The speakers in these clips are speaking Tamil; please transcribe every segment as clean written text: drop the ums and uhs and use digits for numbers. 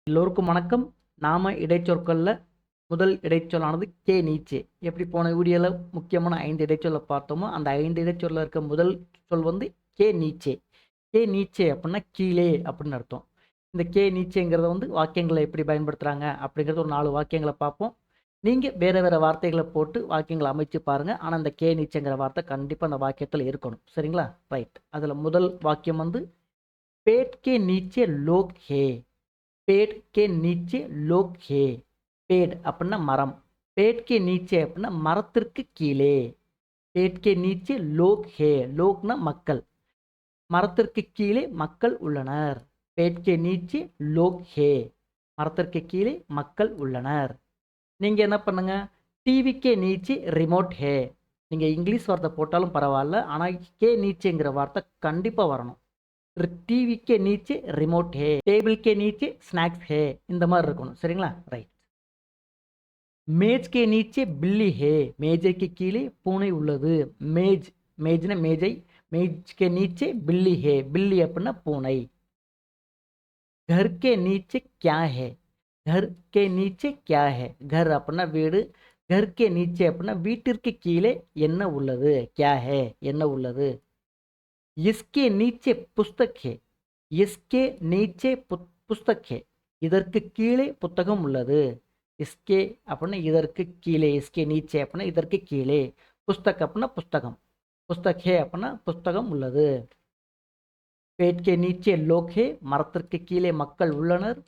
எல்லோருக்கும் வணக்கம். நாம இடைச்சொற்கள்ல முதல் இடைச்சொல்லானது கே நீச்சே. எப்படி போன வீடியோல முக்கியமான 5 இடைச்சொல்ல பார்த்தோமோ, அந்த 5 இடைச்சொல்ல இருக்க முதல் சொல் வந்து கே நீச்சே. கே நீச்சே அப்படின்னா கீழே அப்படின்னு அர்த்தம். இந்த கே நீச்சேங்கிறத வந்து வாக்கியங்களை எப்படி பயன்படுத்துறாங்க அப்படிங்கிறது ஒரு 4 வாக்கியங்களை பார்ப்போம். நீங்க வேற வேற வார்த்தைகளை போட்டு வாக்கியங்களை அமைச்சு பாருங்க. ஆனா இந்த கே நீச்சேங்கிற வார்த்தை கண்டிப்பா அந்த வாக்கியத்துல இருக்கணும். சரிங்களா? ரைட். அதுல முதல் வாக்கியம் வந்து पेट के नीचे लोग है. पेट के नीचे लोग है. पेड़ அப்படின்னா மரம். पेट के नीचे அப்படின்னா மரத்திற்கு கீழே. पेट के नीचे लोग है. लोगனா மக்கள். மரத்திற்கு கீழே மக்கள் உள்ளனர். पेट के नीचे लोग है. மரத்திற்கு கீழே மக்கள் உள்ளனர். நீங்க என்ன பண்ணுங்க, டிவி के नीचे रिमोट है. நீங்க இங்கிலீஷ் வார்த்தை போட்டாலும் பரவாயில்ல, ஆனா கே நீச்சேங்கிற வார்த்தை கண்டிப்பா வரணும். टीवी के नीचे रिमोट है, टेबल के नीचे स्नैक्स है, இந்த மாதிரி இருக்கணும். சரிங்களா? ரைட். மேஜ் के नीचे बिल्ली है. மேஜைக்கு கீழே பூனை உள்ளது. மேஜ் மேஜ்னா மேஜை. மேஜ் के नीचे बिल्ली है. बिल्ली அப்படின்னா பூனை. घर के नीचे क्या है. घर के नीचे क्या है. घर அப்படின்னா வீடு. घर के नीचे அப்படின்னா வீட்டிற்கு கீழே என்ன உள்ளது. क्या है என்ன உள்ளது. इसके नीचे पुस्तक है. इसके नीचे पुस्तक है. இதற்கு கீழே புத்தகம் உள்ளது. इसके அப்படின்னா இதற்கு கீழே. इसके नीचे அப்படின்னா இதற்கு கீழே. புஸ்தக் அப்படின்னா புஸ்தகம். புஸ்தக் है அப்படின்னா புஸ்தகம் உள்ளது. पेट के नीचे लोग है. மரத்திற்கு கீழே மக்கள் உள்ளனர்.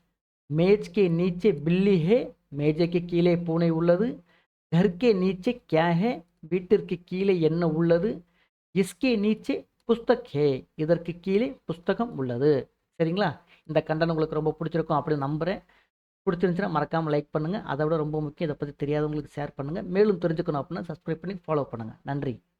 मेज के नीचे बिल्ली है. மேஜைக்கு கீழே பூனை உள்ளது. घर के नीचे क्या है. வீட்டிற்கு கீழே என்ன உள்ளது. इसके नीचे புஸ்தக் ஹே. இதற்கு கீழே புஸ்தகம் உள்ளது. சரிங்களா? இந்த கண்டனம் உங்களுக்கு ரொம்ப பிடிச்சிருக்கும் அப்படின்னு நம்புகிறேன். பிடிச்சிருந்துச்சுன்னா மறக்காமல் லைக் பண்ணுங்கள். அதை விட ரொம்ப முக்கியம், இதை பற்றி தெரியாதவங்களுக்கு ஷேர் பண்ணுங்கள். மேலும் தெரிஞ்சுக்கணும் அப்படின்னா சப்ஸ்கிரைப் பண்ணி ஃபாலோ பண்ணுங்கள். நன்றி.